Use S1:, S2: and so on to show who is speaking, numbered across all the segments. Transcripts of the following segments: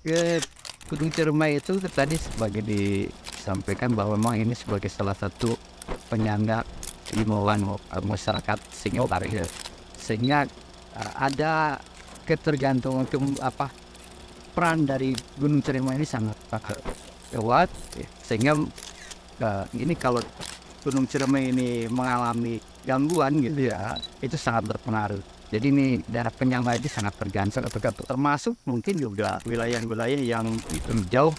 S1: ke Gunung Ciremai itu tadi sebagai disampaikan bahwa memang ini sebagai salah satu penyangga himbauan masyarakat Singapura ya. Sehingga ada ketergantungan peran dari Gunung Ciremai ini sangat kuat ya. Sehingga ini kalau Gunung Ciremai ini mengalami gangguan gitu ya, itu sangat berpengaruh. Jadi ini daerah penyangga ini sangat tergantung, termasuk mungkin juga wilayah-wilayah yang jauh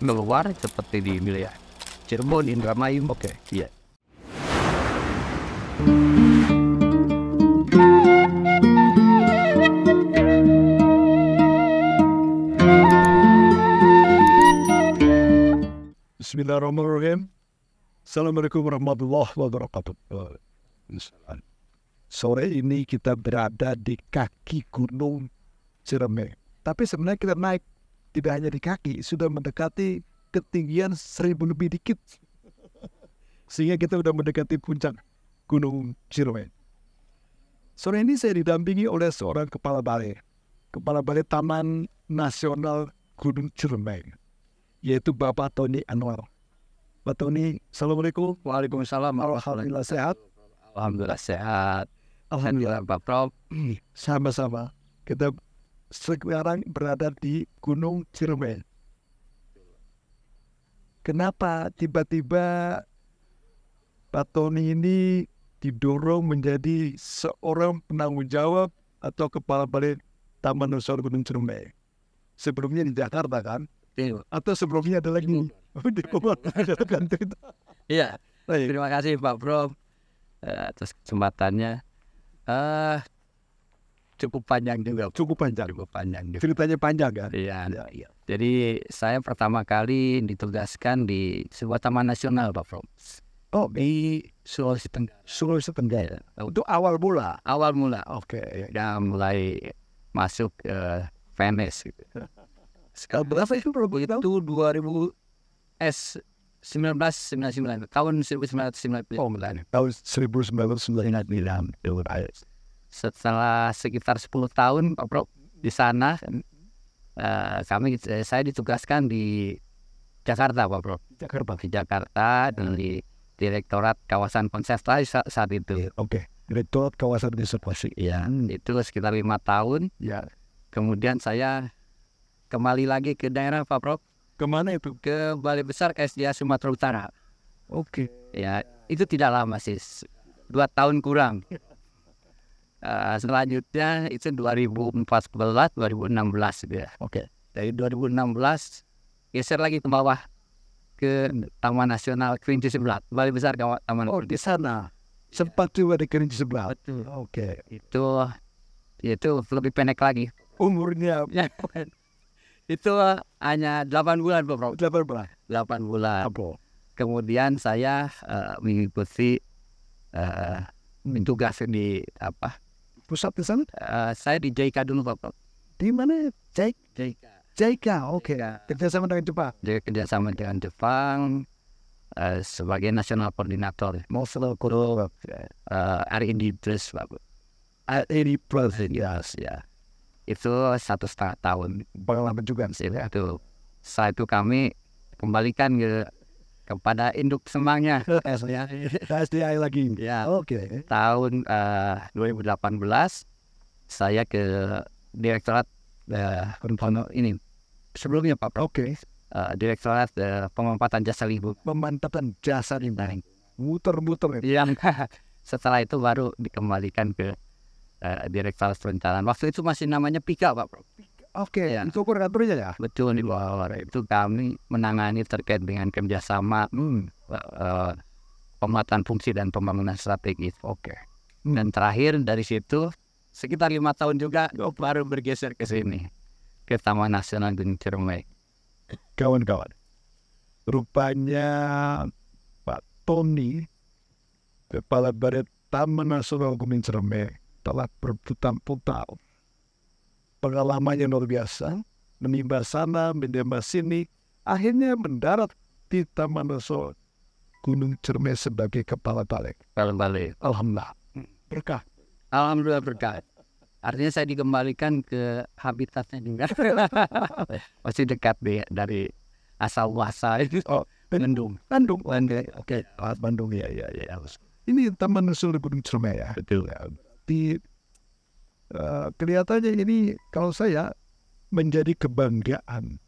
S1: keluar seperti di wilayah Cirebon, Indramayu. Oke, iya.
S2: Bismillahirrahmanirrahim. Assalamualaikum warahmatullahi wabarakatuh. Sore ini kita berada di kaki Gunung Ciremai. Tapi sebenarnya kita naik tidak hanya di kaki, sudah mendekati ketinggian 1000 lebih dikit. Sehingga kita sudah mendekati puncak Gunung Ciremai. Sore ini saya didampingi oleh seorang kepala balai Taman Nasional Gunung Ciremai, yaitu Bapak Tony Anwar. Pak Tony, Assalamualaikum.
S1: Waalaikumsalam.
S2: Alhamdulillah sehat.
S1: Alhamdulillah sehat. Alhamdulillah Pak Prof.
S2: Sama-sama. Kita sekarang berada di Gunung Ciremai. Kenapa tiba-tiba Pak Tony ini didorong menjadi seorang penanggung jawab atau kepala balai Taman Nasional Gunung Ciremai? Sebelumnya di Jakarta kan? Atau sebelumnya ada lagi? Di Bogor.
S1: Iya. Terima kasih Pak Prof atas kesempatannya. Cukup panjang juga.
S2: Cukup panjang.
S1: Juga.
S2: Ceritanya panjang kan?
S1: Iya. Jadi saya pertama kali ditugaskan di sebuah taman nasional Pak Prof.
S2: Oh,
S1: Di Sulawesi Tenggara.
S2: Sulawesi Tenggara.
S1: Untuk
S2: awal mula.
S1: awal mula.
S2: Oke.
S1: Ya mulai masuk PNS. Gitu.
S2: Berapa itu Bro?
S1: Itu 1999 tahun 1999.
S2: Tahun 1999.
S1: Setelah sekitar 10 tahun Pak Prof di sana, saya ditugaskan di Jakarta Pak Prof. Di Jakarta dan di Direktorat Kawasan Konservasi saat itu.
S2: Oke. Direktorat Kawasan Konservasi.
S1: Ya, itu sekitar 5 tahun.
S2: Ya.
S1: Kemudian saya kembali lagi ke daerah Pak Prof.
S2: Kemana itu?
S1: Ke Balai Besar KSDA Sumatera Utara.
S2: Oke.
S1: Ya, itu tidak lama sih, 2 tahun kurang. Selanjutnya itu 2014, 2016 gitu ya.
S2: Oke.
S1: Dari 2016 geser lagi ke bawah ke Taman Nasional Kerinci Sebelat, Balai Besar Taman.
S2: Oh, di sana. Sempat juga di Kerinci Sebelah.
S1: Betul.
S2: Oke.
S1: Itu lebih pendek lagi.
S2: Umurnya
S1: Itu hanya 8 bulan Pak Prof.
S2: 8 bulan.
S1: 8 bulan.
S2: Apa?
S1: Kemudian saya mengikuti tugas di
S2: Pusat di sana?
S1: saya di JICA dulu Pak Prof.
S2: Di mana? JICA. Oke.
S1: JICA.
S2: Kerjasama dengan Jepang.
S1: Kerjasama dengan Jepang sebagai nasional koordinator.
S2: National Koordinator.
S1: R&D Plus Pak.
S2: R&D Plus.
S1: Yes, ya. Itu 1,5 tahun.
S2: Pengalaman juga.
S1: Itu setelah itu kami kembalikan kepada induk semangnya.
S2: KSDA lagi.
S1: Ya.
S2: Oke.
S1: Tahun 2018 saya ke Direktorat ini sebelumnya Pak Prof.
S2: Oke.
S1: Direktorat Pemanfaatan Jasa Lingkungan.
S2: Pemanfaatan jasa lingkungan. Muter-muter.
S1: Yang setelah itu baru dikembalikan ke Direktorat Perencanaan. Waktu itu masih namanya PIKA Pak Prof.
S2: Oke.
S1: Ya.
S2: Itu koordinatornya ya?
S1: Betul, di bawah itu kami menangani terkait dengan kerjasama pemetaan fungsi dan pembangunan strategis.
S2: Oke.
S1: Dan terakhir dari situ sekitar 5 tahun juga baru bergeser ke sini, ke Taman Nasional Gunung Ciremai.
S2: Kawan-kawan, rupanya Pak Tony, kepala balai Taman Nasional Gunung Ciremai, telah berputar-putar. Pengalamannya luar biasa, menimba sana, menimba sini, akhirnya mendarat di Taman Nasional Gunung Ciremai sebagai kepala balai.
S1: Kepala balai.
S2: Alhamdulillah, berkah.
S1: Alhamdulillah berkah. Artinya saya dikembalikan ke habitatnya juga. Masih dekat deh dari asal muasal itu.
S2: Oh,
S1: Bandung.
S2: Bandung.
S1: Bandung.
S2: Oke, Bandung ya. Ini Taman Nasional Gunung Ciremai ya.
S1: Betul.
S2: Di kelihatannya ini kalau saya menjadi kebanggaan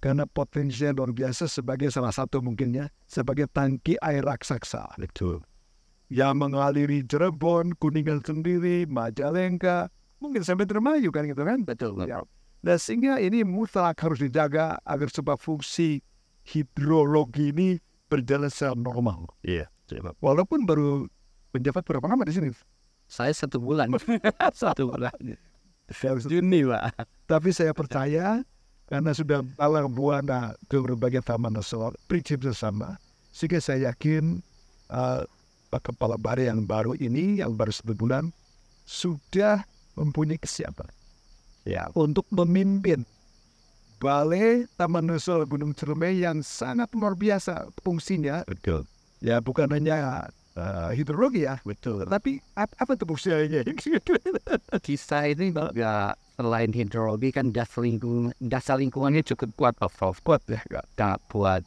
S2: karena potensinya luar biasa sebagai salah satu mungkinnya sebagai tangki air raksasa.
S1: Betul.
S2: Yang mengaliri Cirebon, Kuningan sendiri, Majalengka, mungkin sampai Indramayu kan gitu kan.
S1: Betul.
S2: Ya. Dan sehingga ini mutlak harus dijaga agar sebuah fungsi hidrologi ini berjalan secara normal.
S1: Iya.
S2: Walaupun baru menjabat berapa lama di sini?
S1: Saya 1 bulan. 1 bulan. Juni, Pak.
S2: Tapi saya percaya karena sudah alang buana ke berbagai taman nasional, prinsipnya sama. Sehingga saya yakin Pak Kepala Balai yang baru ini, yang baru 1 bulan, sudah mempunyai kesiapan ya untuk memimpin Balai Taman Nasional Gunung Ciremai yang sangat luar biasa fungsinya.
S1: Betul.
S2: Ya bukan hanya hidrologi ya,
S1: Betul.
S2: tapi apa tuh fungsinya?
S1: Kita ini juga selain hidrologi kan dasar lingkungannya cukup kuat, Prof.
S2: Kuat ya.
S1: Sangat kuat.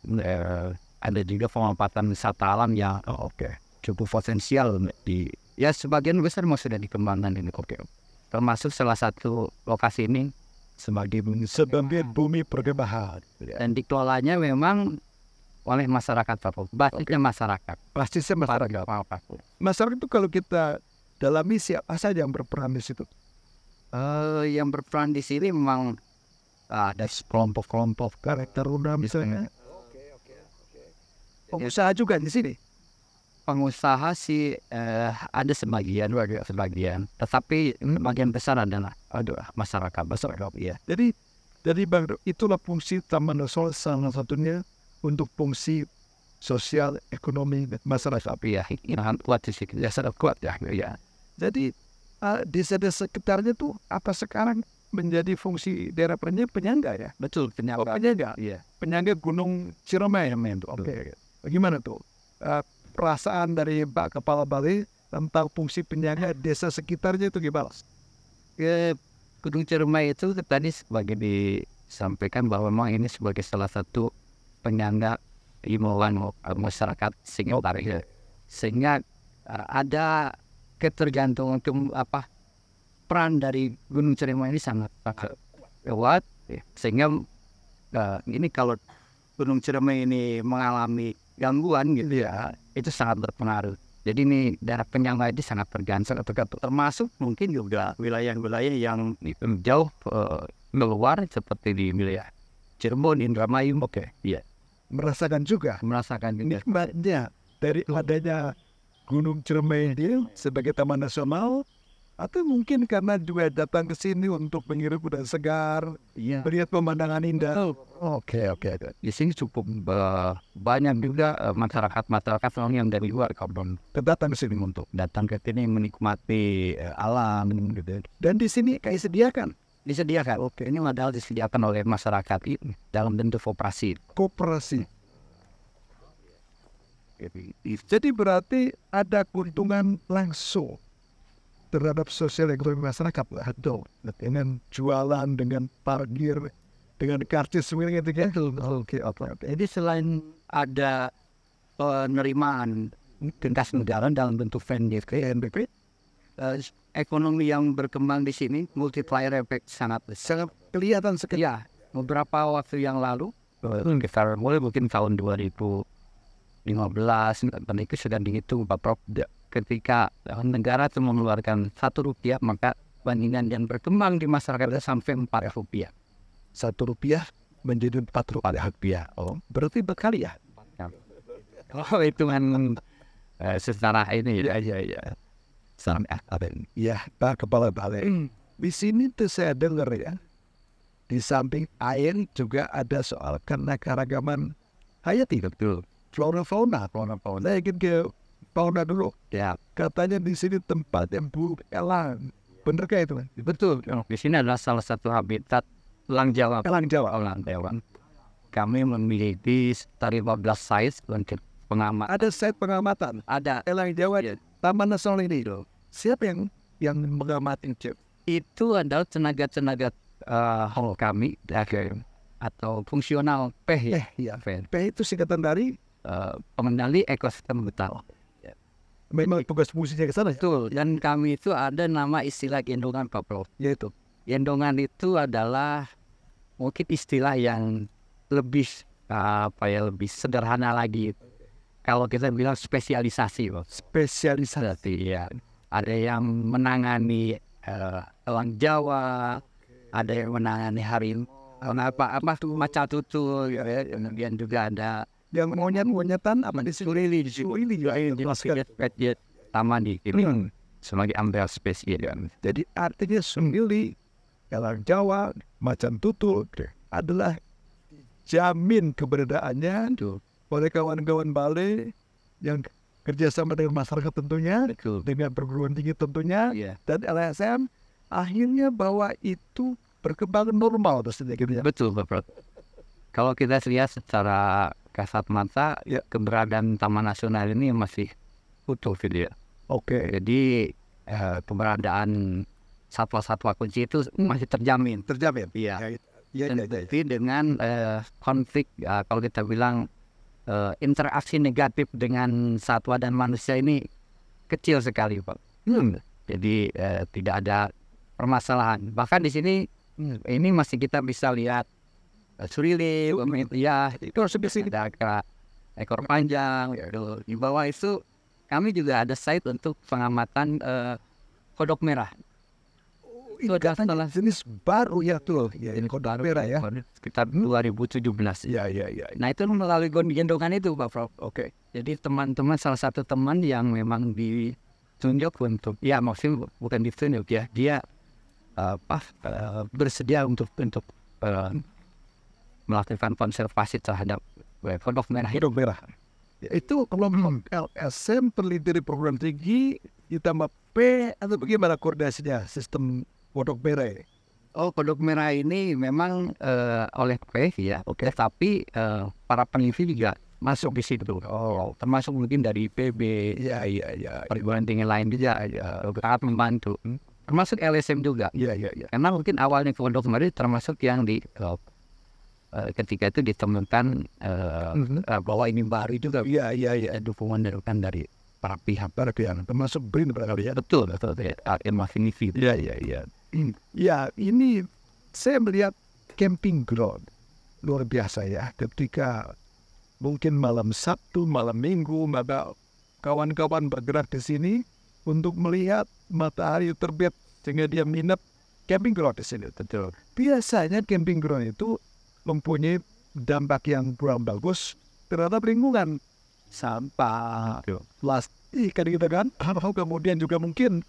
S1: Ada juga pemanfaatan wisata alam yang cukup potensial ya sebagian besar mau sudah dikembangkan ini. Termasuk salah satu lokasi ini
S2: sebagai bumi perkembangan
S1: dan dikelolanya memang oleh masyarakat, Pak. Basisnya masyarakat.
S2: Basisnya masyarakat. Masyarakat itu kalau kita dalami siapa saja yang berperan di situ?
S1: Yang berperan di sini memang ada kelompok-kelompok
S2: karakter udah misalnya. Pengusaha juga di sini.
S1: Pengusaha sih ada sebagian, tetapi bagian besar adalah masyarakat. Ya.
S2: Jadi Bang, itulah fungsi Taman Nasional salah satunya untuk fungsi sosial, ekonomi masyarakat.
S1: Ya, sangat kuat di sini.
S2: Ya, sangat kuat ya. Jadi di sekitarnya tuh apa sekarang menjadi fungsi daerah penyangga ya?
S1: Betul, penyangga.
S2: Penyangga.
S1: Iya.
S2: Penyangga Gunung Ciremai namanya itu. Oke. Bagaimana tuh perasaan dari Pak Kepala Balai tentang fungsi penyangga desa sekitarnya itu gimana?
S1: Gunung Ciremai itu tadi sebagai disampaikan bahwa memang ini sebagai salah satu penyangga himbauan masyarakat sekitar, sehingga ada ketergantungan peran dari Gunung Ciremai ini sangat kuat, sehingga ini kalau Gunung Ciremai ini mengalami gangguan gitu ya, itu sangat berpengaruh. Jadi ini daerah penyangga ini sangat tergantung, termasuk mungkin juga wilayah-wilayah yang jauh keluar seperti di wilayah Cirebon, Indramayu. Iya.
S2: Merasakan juga nikmatnya dari adanya Gunung Ciremai ini sebagai taman nasional, atau mungkin karena juga datang ke sini untuk menghirup udara segar, melihat pemandangan indah. Oke.
S1: Di sini cukup banyak juga masyarakat yang dari luar kampung
S2: datang ke sini untuk
S1: datang ke sini menikmati alam gitu.
S2: Dan di sini kayak disediakan.
S1: Ini modal disediakan oleh masyarakat ini dalam bentuk koperasi.
S2: Jadi berarti ada keuntungan langsung terhadap sosial ekonomi masyarakat lah, dengan jualan, dengan parkir, dengan karcis semuanya gitu kan. Oke.
S1: Jadi selain ada penerimaan kas negara dalam bentuk VNBP, ekonomi yang berkembang di sini multiplier effect sangat
S2: kelihatan sekali.
S1: Ya, beberapa waktu yang lalu, mungkin tahun 2015, dan itu sudah dihitung Pak Prof. Ketika negara itu mengeluarkan Rp1, maka bandingan yang berkembang di masyarakat sampai Rp4.
S2: Rp1 menjadi Rp4. Oh, berarti berkali ya?
S1: Oh, hitungan secara ini ya.
S2: Ya, Pak Kepala Balai. Di sini tuh saya dengar ya, di samping air juga ada soal keanekaragaman hayati.
S1: Betul.
S2: Flora-fauna. Saya ingin ke fauna dulu.
S1: Ya.
S2: Katanya di sini tempat yang burung elang. Benarkah itu?
S1: Betul. Di sini adalah salah satu habitat elang Jawa.
S2: Elang Jawa.
S1: Kami memiliki sekitar 15 sites untuk pengamatan.
S2: Ada site pengamatan.
S1: Ada
S2: Elang Jawa.
S1: Ya.
S2: Taman Nasional ini. Siapa yang mengamati?
S1: Itu adalah tenaga-tenaga kami atau fungsional P ya.
S2: Iya. P itu singkatan dari
S1: Pengendali ekosistem hutan.
S2: memang tugas fungsinya ke sana ya?
S1: Betul. Dan kami itu ada nama istilah gendongan, Pak Prof.
S2: Yaitu
S1: Gendongan itu adalah mungkin istilah yang lebih lebih sederhana lagi. Kalau kita bilang spesialisasi, Pak.
S2: spesialisasi.
S1: Ya. Ada yang menangani elang Jawa, ada yang menangani harimau, macan tutul, ya. Kemudian juga ada
S2: Yang monyet-monyetan apa di
S1: surili di situ.
S2: Surili juga jelaskan.
S1: Dia taman di ini sebagai ambil spesies.
S2: Jadi artinya surili, elang Jawa, macan tutul adalah jamin keberadaannya oleh kawan-kawan balai yang kerjasama dengan masyarakat tentunya,
S1: Betul.
S2: dengan perguruan tinggi tentunya,
S1: Iya.
S2: dan LSM, akhirnya bahwa itu berkembang normal terus
S1: Betul, Bapak. Kalau kita lihat secara kasat mata,
S2: Ya.
S1: keberadaan Taman Nasional ini masih utuh gitu ya.
S2: Oke.
S1: Jadi keberadaan satwa-satwa kunci itu masih terjamin.
S2: Terjamin.
S1: Iya.
S2: Ya.
S1: Tapi dengan konflik, kalau kita bilang interaksi negatif dengan satwa dan manusia ini kecil sekali, Pak. Jadi tidak ada permasalahan. Bahkan di sini ini masih kita bisa lihat surili, ya itu harus ada ekor panjang. Di bawah itu kami juga ada site untuk pengamatan kodok merah.
S2: Itu adalah jenis baru ya tuh. Ya, ini kodok merah ya.
S1: Sekitar 2017.
S2: Ya.
S1: Nah itu melalui gendongan itu, Pak Prof.
S2: Oke.
S1: Jadi teman-teman, salah satu teman yang memang ditunjuk untuk, ya maksudnya bukan ditunjuk ya, dia bersedia untuk melakukan konservasi terhadap kodok merah.
S2: Kodok merah. Ya, itu kelompok LSM peneliti di perguruan tinggi ditambah P atau bagaimana koordinasinya sistem kodok merah ini?
S1: Oh, kodok merah ini memang oleh P ya. Oke. Tapi para peneliti juga masuk di situ. Oh, termasuk mungkin dari IPB,
S2: Ya.
S1: perguruan tinggi lain juga sangat membantu. Termasuk LSM juga.
S2: Ya.
S1: Karena mungkin awalnya kodok merah termasuk yang di ketika itu ditemukan bahwa ini baru juga.
S2: Ya.
S1: Dukungan dari para pihak.
S2: Para pihak termasuk BRIN barangkali ya.
S1: Betul. Infinity.
S2: Ya. Ya, ini saya melihat camping ground luar biasa ya. Ketika mungkin malam Sabtu, malam Minggu, maka kawan-kawan bergerak di sini untuk melihat matahari terbit sehingga dia minat camping ground di sini. Betul. Biasanya camping ground itu mempunyai dampak yang kurang bagus terhadap lingkungan. Sampah, plastik kan, kemudian juga mungkin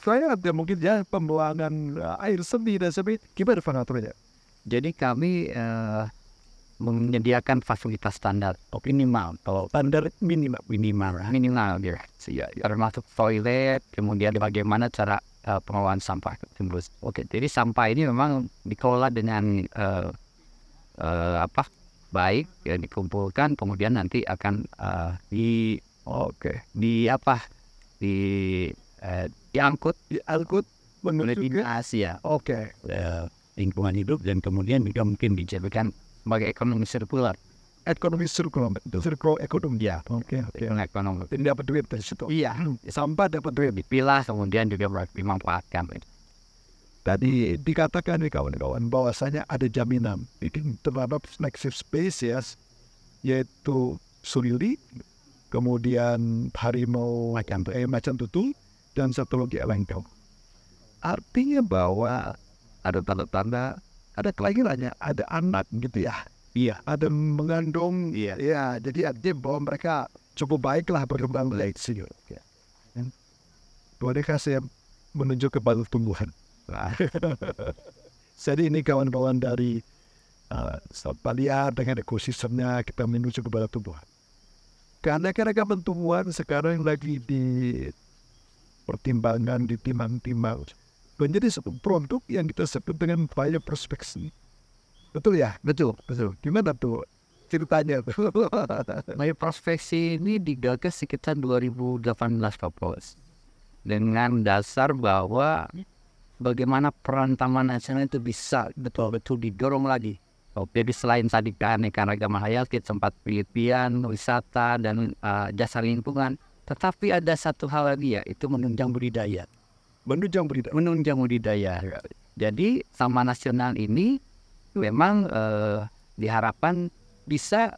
S2: saya ada mungkin ya pembuangan air seni dan sebagainya. Gimana pengaturnya?
S1: Jadi kami menyediakan fasilitas standar minimal. Kalau
S2: Standar minimal.
S1: ya. Termasuk toilet, kemudian bagaimana cara pengelolaan sampah tersebut. Oke, jadi sampah ini memang dikelola dengan baik, ya, dikumpulkan, kemudian nanti akan diangkut menuju ke Asia.
S2: Oke.
S1: Lingkungan hidup, dan kemudian juga mungkin dijadikan sebagai ekonomi sirkular.
S2: Ekonomi circular ekonomi.
S1: Ya,
S2: Oke.
S1: ekonomi.
S2: Tidak dapat duit dari situ.
S1: Iya,
S2: Sampah dapat duit.
S1: dipilah kemudian juga dimanfaatkan.
S2: Tadi dikatakan nih kawan-kawan bahwasanya ada jaminan terhadap flagship species yaitu surili, kemudian harimau, macan tutul, dan satu lagi elang Jawa. Artinya bahwa ada tanda-tanda, ada kelahirannya, ada anak gitu ya.
S1: Iya.
S2: Ada mengandung.
S1: Iya.
S2: Ya, jadi artinya bahwa mereka cukup baiklah berkembang baik sih. Bolehkah saya menuju ke balut tumbuhan? Jadi ini kawan-kawan dari satwa liar dengan ekosistemnya, kita menuju ke balut tumbuhan. Karena keragaman tumbuhan sekarang lagi dipertimbangkan, ditimbang-timbang menjadi satu produk yang kita sebut dengan bioprospeksi. Betul ya?
S1: Betul.
S2: Gimana tuh ceritanya tuh?
S1: Bioprospeksi ini digagas sekitar 2018, Pak Pos. Dengan dasar bahwa bagaimana peran Taman Nasional itu bisa betul-betul didorong lagi. Jadi selain tadi keanekaragaman hayati, tempat penelitian, wisata, dan jasa lingkungan, tetapi ada satu hal lagi, ya, itu menunjang budidaya. Menunjang budidaya. Jadi Taman Nasional ini memang diharapkan bisa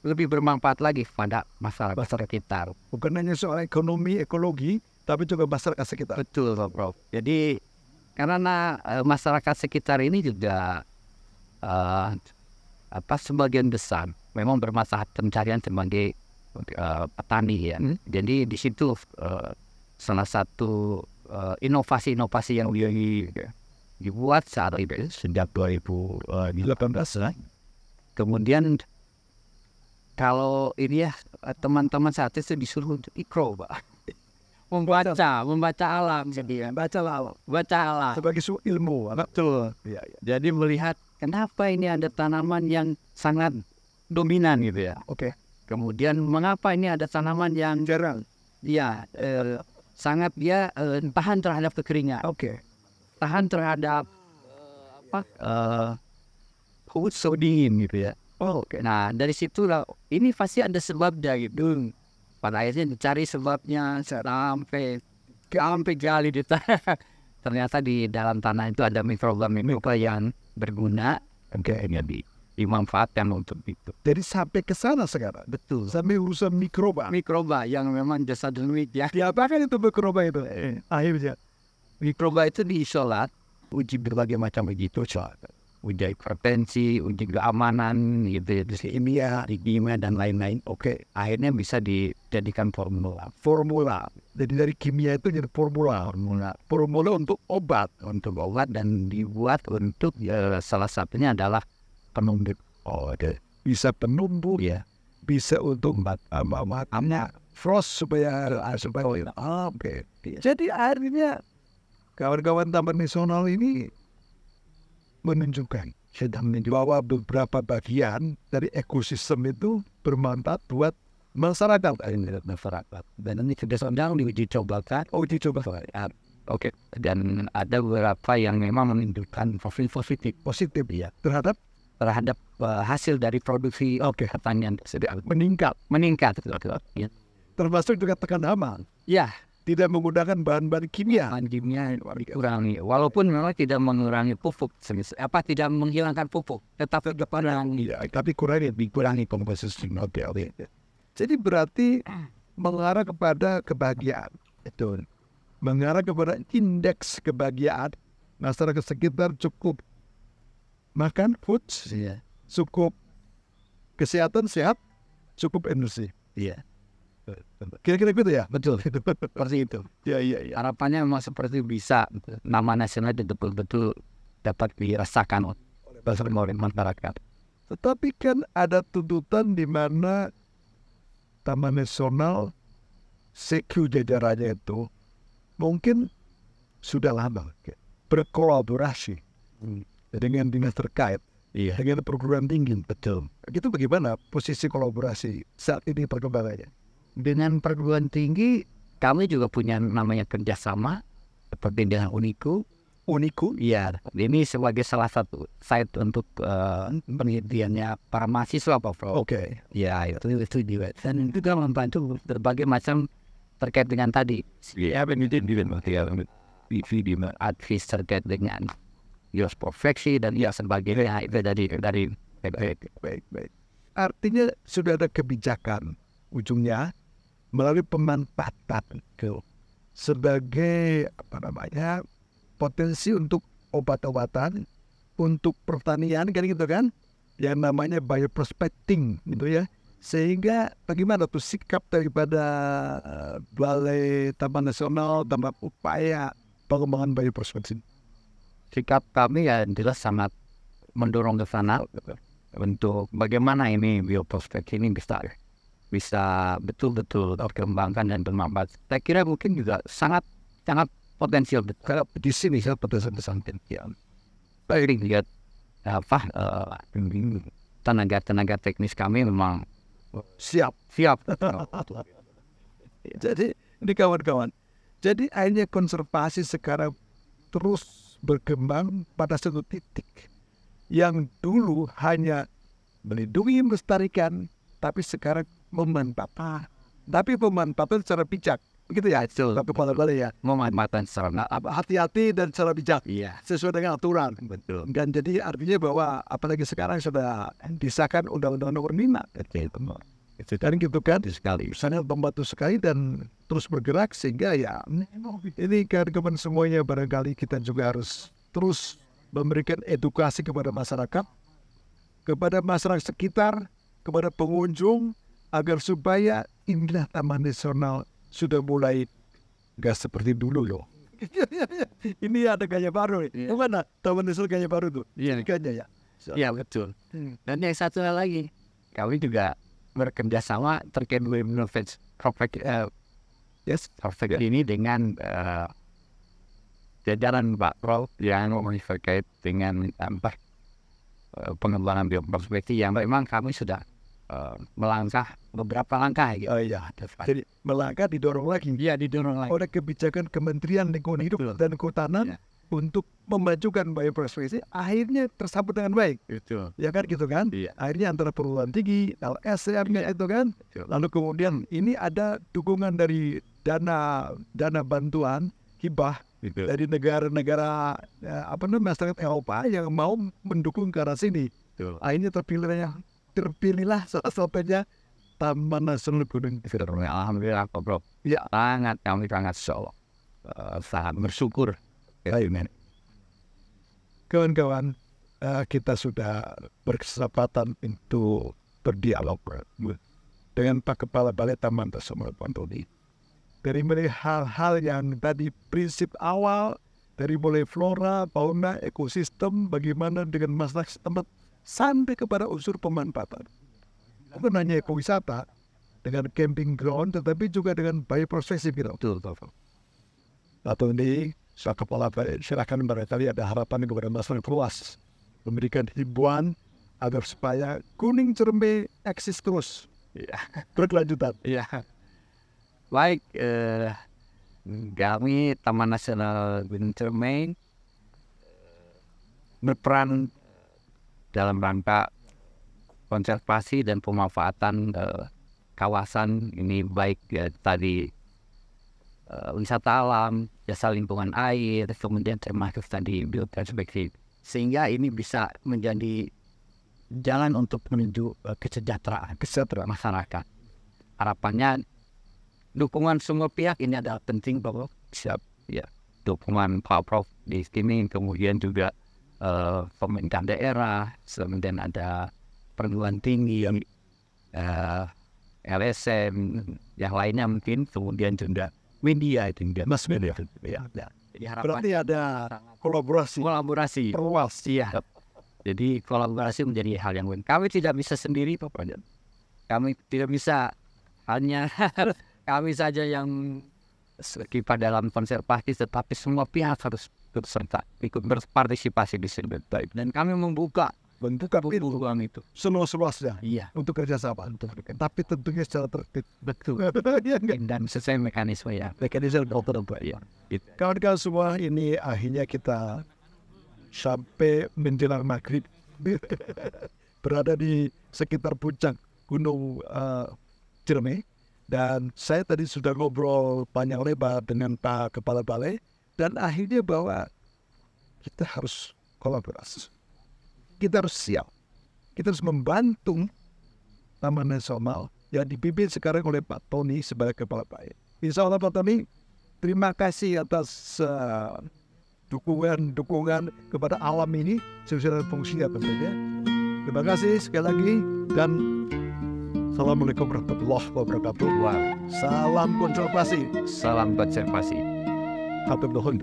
S1: lebih bermanfaat lagi pada masyarakat sekitar.
S2: Bukan hanya soal ekonomi, ekologi, tapi juga masyarakat sekitar.
S1: Betul, Prof. Jadi karena masyarakat sekitar ini juga sebagian besar memang bermasalah pencarian sebagai petani, ya. Jadi di situ salah satu inovasi-inovasi yang dibuat saat itu sejak 2018. Kemudian kalau ini, ya, teman-teman saat itu disuruh untuk ikro, Pak. Membaca alam, jadi
S2: Baca alam
S1: sebagai
S2: ilmu.
S1: betul.
S2: Ya.
S1: Jadi melihat kenapa ini ada tanaman yang sangat dominan gitu, ya.
S2: Oke.
S1: Kemudian mengapa ini ada tanaman yang
S2: Jarang.
S1: ya sangat dia tahan terhadap kekeringan,
S2: Oke.
S1: tahan terhadap suhu dingin gitu, ya.
S2: Oke.
S1: Nah, dari situlah ini pasti ada sebabnya gitu. Pada akhirnya dicari sebabnya sampai gali di tanah. Ternyata di dalam tanah itu ada mikroba yang berguna.
S2: Oke.
S1: Dimanfaatkan untuk itu.
S2: Jadi sampai ke sana sekarang.
S1: Betul.
S2: Sampai urusan mikroba.
S1: Mikroba yang memang jasa demi ya.
S2: Diapakan itu mikroba itu? Akhirnya.
S1: Mikroba itu diisolat, uji berbagai macam uji uji hipertensi, uji keamanan, gitu, kimia, dan lain-lain.
S2: Oke.
S1: Akhirnya bisa dijadikan formula.
S2: Jadi dari kimia itu jadi formula untuk obat.
S1: Dan dibuat untuk salah satunya adalah penumbuh.
S2: Bisa penumbuh,
S1: Ya.
S2: bisa untuk makamnya frost supaya oke. Jadi akhirnya kawan-kawan Taman Nasional ini menunjukkan bahwa beberapa bagian dari ekosistem itu bermanfaat buat masyarakat.
S1: Dan ini sudah sedang diuji cobakan.
S2: Uji coba
S1: Oke. Dan ada beberapa yang memang menunjukkan positif, ya,
S2: terhadap
S1: hasil dari produksi pertanian
S2: meningkat,
S1: ya.
S2: termasuk juga tekan hama.
S1: Ya,
S2: Tidak menggunakan bahan-bahan kimia.
S1: kimia dikurangi, walaupun memang tidak mengurangi pupuk, tidak menghilangkan pupuk, tetapi dikurangi.
S2: Ya, tapi dikurangi komposisi. Oke. Jadi berarti mengarah kepada kebahagiaan. Betul. Mengarah kepada indeks kebahagiaan masyarakat sekitar cukup makan food,
S1: Iya.
S2: cukup kesehatan sehat, cukup energi.
S1: Iya.
S2: Kira-kira gitu ya?
S1: Betul. Seperti itu.
S2: Ya.
S1: Harapannya memang seperti bisa nama nasional itu betul-betul dapat dirasakan oleh masyarakat.
S2: Tetapi kan ada tuntutan di mana Taman Nasional CQ jajarannya itu mungkin sudah lama berkolaborasi dengan dinas terkait, dengan perguruan tinggi.
S1: Betul.
S2: Itu bagaimana posisi kolaborasi saat ini perkembangannya?
S1: Dengan perguruan tinggi kami juga punya namanya kerjasama seperti dengan Uniku. Iya, ini sebagai salah satu site untuk penelitiannya para mahasiswa, Pak Prof.
S2: Oke.
S1: Ya, itu juga. Dan itu juga membantu berbagai macam terkait dengan tadi. Advis terkait dengan perfeksi dan sebagainya. Itu dari
S2: Baik. Artinya sudah ada kebijakan ujungnya melalui pemanfaatan sebagai potensi untuk obat-obatan, untuk pertanian kan gitu kan, yang namanya bioprospecting gitu ya. Sehingga bagaimana tuh sikap daripada Balai Taman Nasional dalam upaya pengembangan bioprospecting?
S1: sikap kami ya jelas sangat mendorong ke sana untuk bagaimana ini bioprospek ini bisa betul-betul dikembangkan dan bermanfaat. Saya kira mungkin juga sangat potensial di sini potensial ya. Baik lihat tenaga teknis kami memang
S2: Siap. Jadi ini kawan-kawan, jadi akhirnya konservasi sekarang terus berkembang pada satu titik yang dulu hanya melindungi, melestarikan, tapi sekarang memanfaatkan. Tapi pemanfaatan secara bijak, begitu ya?
S1: Betul.
S2: Kepala balai ya.
S1: Memanfaatkan secara
S2: Hati-hati dan secara bijak,
S1: iya,
S2: sesuai dengan aturan.
S1: betul.
S2: Dan jadi artinya bahwa apalagi sekarang sudah disahkan Undang-Undang Nomor 5. Dan gitu kan,
S1: Sekali.
S2: sangat membantu sekali dan terus bergerak sehingga ya ini kawan-kawan semuanya barangkali kita juga harus terus memberikan edukasi kepada masyarakat sekitar, kepada pengunjung agar supaya inilah Taman Nasional sudah mulai gak seperti dulu loh. Ini ada gaya baru nih.
S1: Iya.
S2: Mana Taman Nasional gaya baru tuh?
S1: Iya.
S2: Gaya ya.
S1: Iya, betul. Dan yang satu hal lagi, kami juga bekerja sama terkait dengan Perfect ini dengan jajaran Pak Prof yang terkait dengan pengembangan bioprospektif yang memang kami sudah melangkah beberapa langkah gitu.
S2: Oh iya. Jadi melangkah didorong lagi
S1: Iya, didorong lagi.
S2: oleh kebijakan Kementerian Lingkungan Hidup
S1: Betul.
S2: dan Kehutanan
S1: Iya.
S2: untuk memajukan bioprospektif, akhirnya tersambut dengan baik.
S1: Betul.
S2: Ya kan gitu kan?
S1: Iya.
S2: Akhirnya antara perguruan tinggi, LSM itu kan.
S1: Betul.
S2: Lalu kemudian ini ada dukungan dari dana bantuan hibah
S1: Betul.
S2: dari negara-negara masyarakat Eropa yang mau mendukung ke arah sini.
S1: Betul.
S2: Akhirnya terpilihlah salah satunya Taman Nasional Gunung Kidul.
S1: Alhamdulillah Pak Prof.
S2: Ya.
S1: Kami sangat sangat bersyukur.
S2: Kawan-kawan, kita sudah berkesempatan untuk berdialog dengan Pak Kepala Balai Taman Nasional Pantoni. Dari mulai hal-hal yang tadi prinsip awal, dari mulai flora, fauna, ekosistem, bagaimana dengan masyarakat setempat, sampai kepada unsur pemanfaatan. Bukan hanya ekowisata, dengan camping ground, tetapi juga dengan bioprospektif gitu.
S1: Betul.
S2: Atau ini, Pak Kepala Balai, silakan barangkali ada harapan kepada masyarakat luas, memberikan himbauan agar supaya Kuning Ciremai eksis terus,
S1: Iya.
S2: berkelanjutan.
S1: Iya. Baik, kami Taman Nasional Gunung Ciremai berperan dalam rangka konservasi dan pemanfaatan kawasan ini, baik tadi wisata alam, jasa lingkungan air, kemudian termasuk tadi bioperspektif, sehingga ini bisa menjadi jalan untuk menuju kesejahteraan masyarakat. Harapannya dukungan semua pihak ini adalah penting, Bapak. Siap, ya. Dukungan Pak Prof di sini, kemudian juga pemerintah daerah, kemudian ada perguruan tinggi, LSM, yang lainnya mungkin, kemudian juga media itu juga.
S2: Mas media.
S1: Ya. Jadi
S2: Berarti ada kolaborasi.
S1: perluas, iya. Jadi kolaborasi menjadi hal yang penting. Kami tidak bisa sendiri, Pak. Kami tidak bisa hanya kami saja yang terlibat dalam konservasi, tetapi semua pihak harus berserta, ikut berpartisipasi di sini. Dan kami membuka
S2: pintu
S1: ruang itu.
S2: seluas-luasnya
S1: Iya,
S2: untuk kerjasama. Tapi tentunya secara tertib.
S1: betul.
S2: Ya, enggak?
S1: Dan sesuai mekanisme ya.
S2: Mekanisme dokter.
S1: Iya. Gitu.
S2: Kawan-kawan semua, ini akhirnya kita sampai menjelang maghrib berada di sekitar puncak Gunung Ciremai, dan saya tadi sudah ngobrol panjang lebar dengan Pak Kepala Balai, dan akhirnya bahwa kita harus kolaborasi, kita harus siap, kita harus membantu Taman Nasional yang dipimpin sekarang oleh Pak Tony sebagai Kepala Balai. Insya Allah Pak Tony, terima kasih atas dukungan kepada alam ini sesuai dengan fungsinya tentunya. Terima kasih sekali lagi, dan Assalamualaikum warahmatullahi wabarakatuh. Salam konservasi.
S1: Salam konservasi.
S2: Hatur nuhun.